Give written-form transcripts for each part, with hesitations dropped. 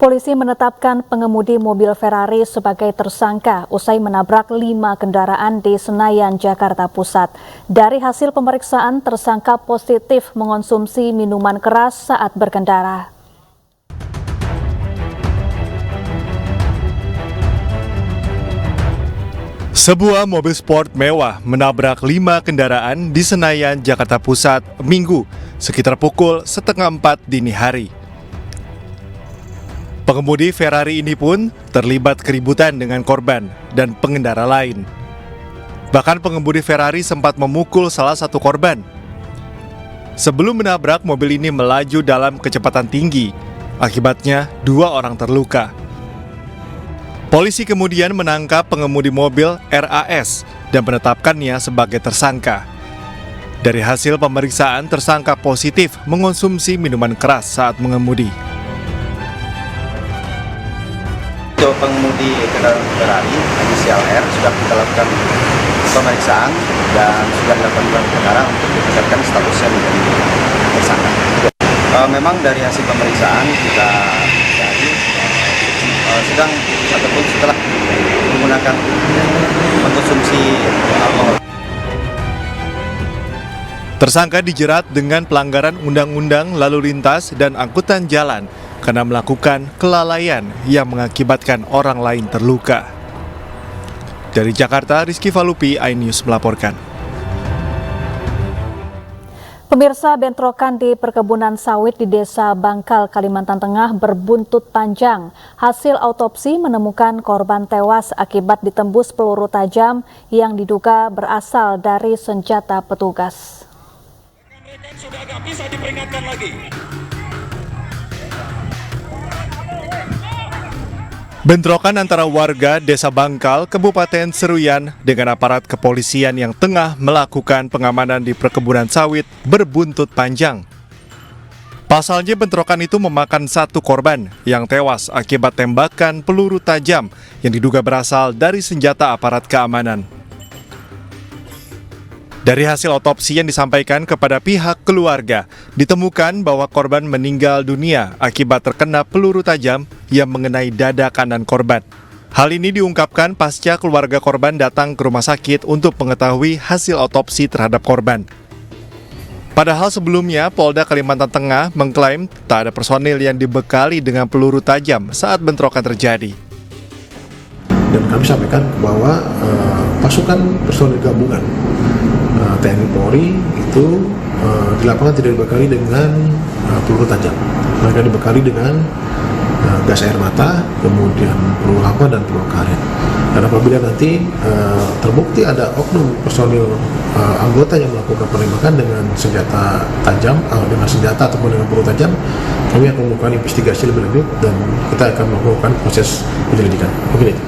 Polisi menetapkan pengemudi mobil Ferrari sebagai tersangka usai menabrak 5 kendaraan di Senayan, Jakarta Pusat. Dari hasil pemeriksaan, tersangka positif mengonsumsi minuman keras saat berkendara. Sebuah mobil sport mewah menabrak 5 kendaraan di Senayan, Jakarta Pusat, Minggu, sekitar pukul 3:30 dini hari. Pengemudi Ferrari ini pun terlibat keributan dengan korban dan pengendara lain. Bahkan pengemudi Ferrari sempat memukul salah satu korban. Sebelum menabrak, mobil ini melaju dalam kecepatan tinggi. Akibatnya, 2 orang terluka. Polisi kemudian menangkap pengemudi mobil RAS dan menetapkannya sebagai tersangka. Dari hasil pemeriksaan, tersangka positif mengonsumsi minuman keras saat mengemudi. Untuk pengemudi kendaraan Ferrari inisial R sudah kita lakukan pemeriksaan dan sudah dilakukan gelar perkara untuk ditingkatkan statusnya menjadi tersangka. Memang dari hasil pemeriksaan kita cari sedang ataupun setelah menggunakan mengkonsumsi alkohol. Tersangka dijerat dengan pelanggaran Undang-Undang Lalu Lintas dan Angkutan Jalan karena melakukan kelalaian yang mengakibatkan orang lain terluka. Dari Jakarta, Rizky Falupi, iNews melaporkan. Pemirsa, bentrokan di perkebunan sawit di Desa Bangkal, Kalimantan Tengah berbuntut panjang. Hasil autopsi menemukan korban tewas akibat ditembus peluru tajam yang diduga berasal dari senjata petugas. Rekan-rekan sudah agak bisa diperingatkan lagi. Bentrokan antara warga Desa Bangkal, Kabupaten Seruyan dengan aparat kepolisian yang tengah melakukan pengamanan di perkebunan sawit berbuntut panjang. Pasalnya bentrokan itu memakan 1 korban yang tewas akibat tembakan peluru tajam yang diduga berasal dari senjata aparat keamanan. Dari hasil otopsi yang disampaikan kepada pihak keluarga, ditemukan bahwa korban meninggal dunia akibat terkena peluru tajam yang mengenai dada kanan korban. Hal ini diungkapkan pasca keluarga korban datang ke rumah sakit untuk mengetahui hasil otopsi terhadap korban. Padahal sebelumnya, Polda Kalimantan Tengah mengklaim tak ada personil yang dibekali dengan peluru tajam saat bentrokan terjadi. Dan kami sampaikan bahwa pasukan personil gabungan TNI Polri itu di lapangan tidak dibekali dengan peluru tajam. Mereka dibekali dengan gas air mata, kemudian peluru hampa dan peluru karet. Dan apabila nanti terbukti ada oknum personil anggota yang melakukan penembakan dengan senjata tajam, dengan senjata ataupun dengan peluru tajam, kami akan melakukan investigasi lebih lanjut dan kita akan melakukan proses penyelidikan. Mungkin itu.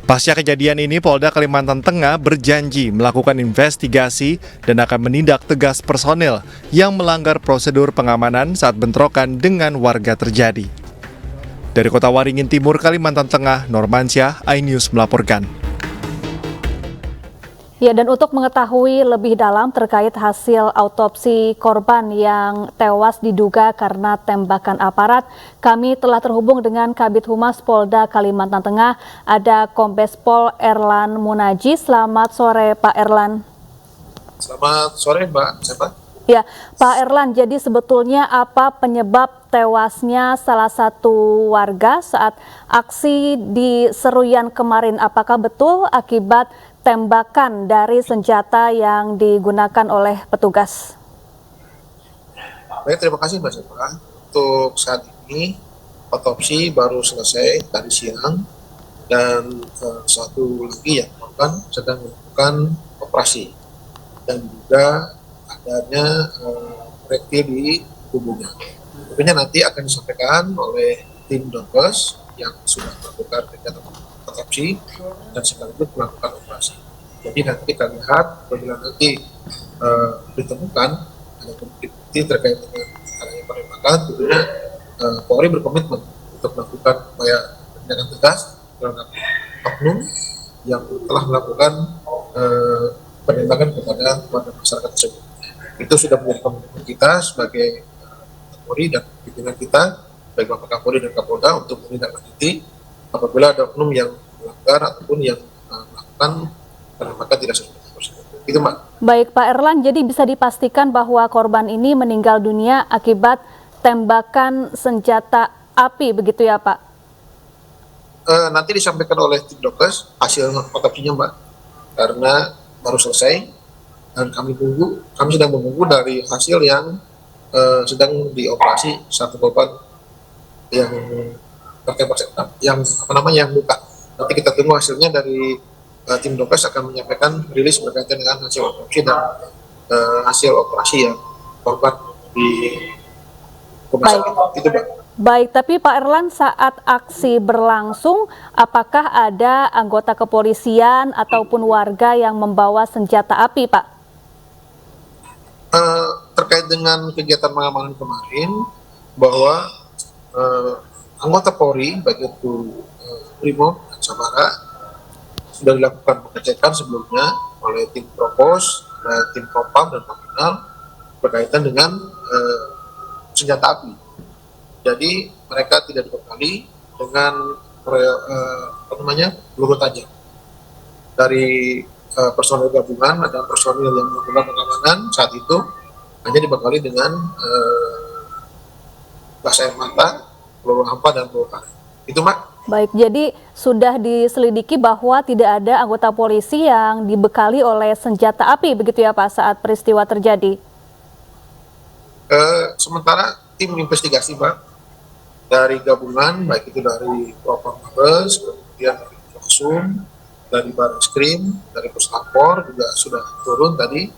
Pasca kejadian ini, Polda Kalimantan Tengah berjanji melakukan investigasi dan akan menindak tegas personel yang melanggar prosedur pengamanan saat bentrokan dengan warga terjadi. Dari Kota Waringin Timur, Kalimantan Tengah, Normansyah, iNews melaporkan. Ya, dan untuk mengetahui lebih dalam terkait hasil autopsi korban yang tewas diduga karena tembakan aparat, kami telah terhubung dengan Kabid Humas Polda Kalimantan Tengah, ada Kombes Pol Erlan Munaji. Selamat sore, Pak Erlan. Selamat sore, Mbak. Siapa? Ya, Pak Erlan, jadi sebetulnya apa penyebab tewasnya salah satu warga saat aksi di Seruyan kemarin? Apakah betul akibat tembakan dari senjata yang digunakan oleh petugas? Baik, terima kasih Mbak Sepa. Untuk saat ini otopsi baru selesai tadi siang dan satu lagi yang sedang melakukan operasi dan juga adanya proyektil di tubuhnya. Tentunya nanti akan disampaikan oleh tim Donkes yang sudah melakukan kegiatan otopsi dan sekaligus melakukan operasi. Jadi nanti kita lihat apabila nanti ditemukan ada bukti terkait dengan adanya penembakan, tentunya Polri berkomitmen untuk melakukan upaya penindakan tegas terhadap oknum yang telah melakukan penembakan kepada warga masyarakat tersebut. Itu sudah menjadi komitmen kita sebagai Polri dan pimpinan kita baik Bapak Kapolri dan Kapolda untuk menindaklanjuti apabila ada oknum yang melanggar ataupun yang melakukan penembakan tidak sesuai prosedur. Itu Mbak. Baik Pak Erlan, jadi bisa dipastikan bahwa korban ini meninggal dunia akibat tembakan senjata api, begitu ya Pak? Nanti disampaikan oleh tim dokes hasil otopsinya Mbak, karena baru selesai dan kami sedang menunggu dari hasil yang sedang dioperasi satu korban yang tertembak yang yang luka. Nanti kita tunggu hasilnya dari tim dokes akan menyampaikan rilis berkaitan dengan hasil otopsi dan hasil operasi yang korban di rumah sakit. Itu Mbak. Baik, tapi Pak Erlan, saat aksi berlangsung, apakah ada anggota kepolisian ataupun warga yang membawa senjata api, Pak? Terkait dengan kegiatan pengamanan kemarin, bahwa anggota Polri, baik itu Brimob dan Sabara, sudah dilakukan pengecekan sebelumnya oleh tim Propos, tim Propam dan Paminal berkaitan dengan senjata api. Jadi mereka tidak dibekali dengan peluru tajam. Dari personel gabungan ada personil yang melakukan pengamanan saat itu hanya dibekali dengan gas air mata, peluru hampa dan peluru karet. Itu Mak. Baik, jadi sudah diselidiki bahwa tidak ada anggota polisi yang dibekali oleh senjata api, begitu ya Pak, saat peristiwa terjadi? Sementara tim investigasi Pak, dari gabungan, baik itu dari Propam Mabes, kemudian dari Langsung, dari Barreskrim, dari Puslapor juga sudah turun tadi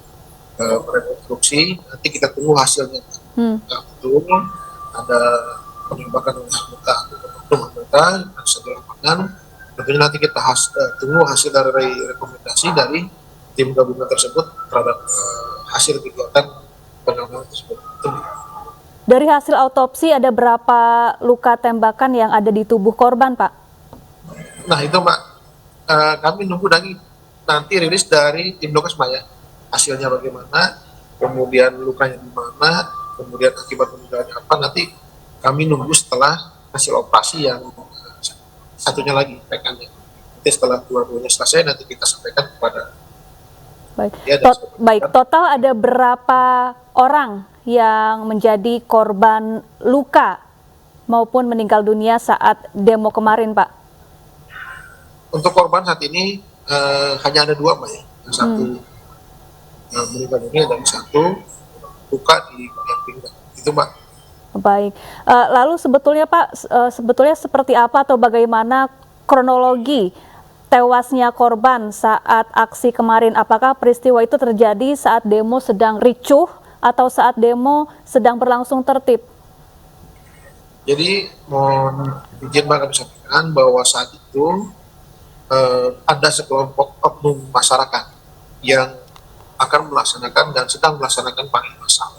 merekonstruksi. Nanti kita tunggu hasilnya. Betul ada penembakan oleh anggota di lapangan. Tentunya nanti kita tunggu hasil dari rekomendasi dari tim gabungan tersebut terhadap hasil kegiatan pengamanan tersebut. Dari hasil autopsi ada berapa luka tembakan yang ada di tubuh korban, Pak? Nah itu Mbak, kami nunggu nanti rilis dari tim dokes Mbak ya. Hasilnya bagaimana, kemudian lukanya di mana, kemudian akibat meninggalnya apa, nanti kami nunggu setelah hasil operasi yang satunya lagi rekannya. Nanti setelah dua-duanya selesai nanti kita sampaikan kepada total ada berapa orang yang menjadi korban luka maupun meninggal dunia saat demo kemarin, Pak? Untuk korban saat ini hanya ada 2 Mbak ya. Yang satu meninggal dunia dan satu luka di bagian pinggang. Itu Mbak. Baik. Lalu sebetulnya Pak, sebetulnya seperti apa atau bagaimana kronologi tewasnya korban saat aksi kemarin? Apakah peristiwa itu terjadi saat demo sedang ricuh atau saat demo sedang berlangsung tertib? Jadi mohon izin Mbak kami sampaikan bahwa saat itu ada sekelompok oknum masyarakat yang akan melaksanakan dan sedang melaksanakan panggil massal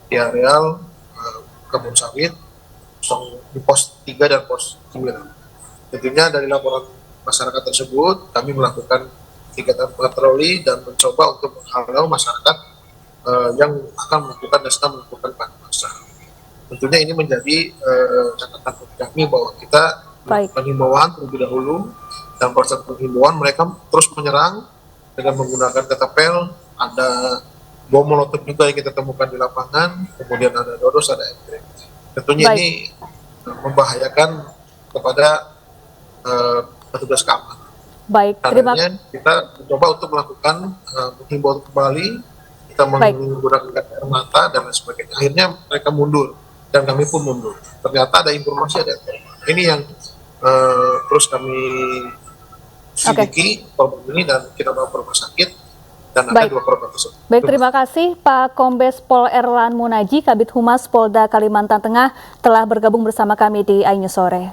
di areal Kebun Sawit di pos 3 dan pos 9. Tentunya dari laporan masyarakat tersebut kami melakukan kegiatan patroli dan mencoba untuk menghalau masyarakat yang akan melakukan dan sedang melakukan panggil massal. Tentunya ini menjadi catatan kami bahwa kita melakukan himbauan terlebih dahulu, dan proses penghimbauan mereka terus menyerang dengan menggunakan ketapel, ada bom molotov juga yang kita temukan di lapangan, kemudian ada dodos, ada MTM. Tentunya ini membahayakan kepada petugas keamanan. Baik, terima kasih. Kita mencoba untuk melakukan menghimbau kembali, kita menggunakan gas air mata dan lain sebagainya. Akhirnya mereka mundur dan kami pun mundur. Ternyata ada informasi ada ini yang terus kami selidiki korban ini dan kita bawa ke rumah sakit dan ada 2 korban tersebut. Baik, terima kasih Pak Kombes Pol Erlan Munaji, Kabid Humas Polda Kalimantan Tengah telah bergabung bersama kami di iNews Sore.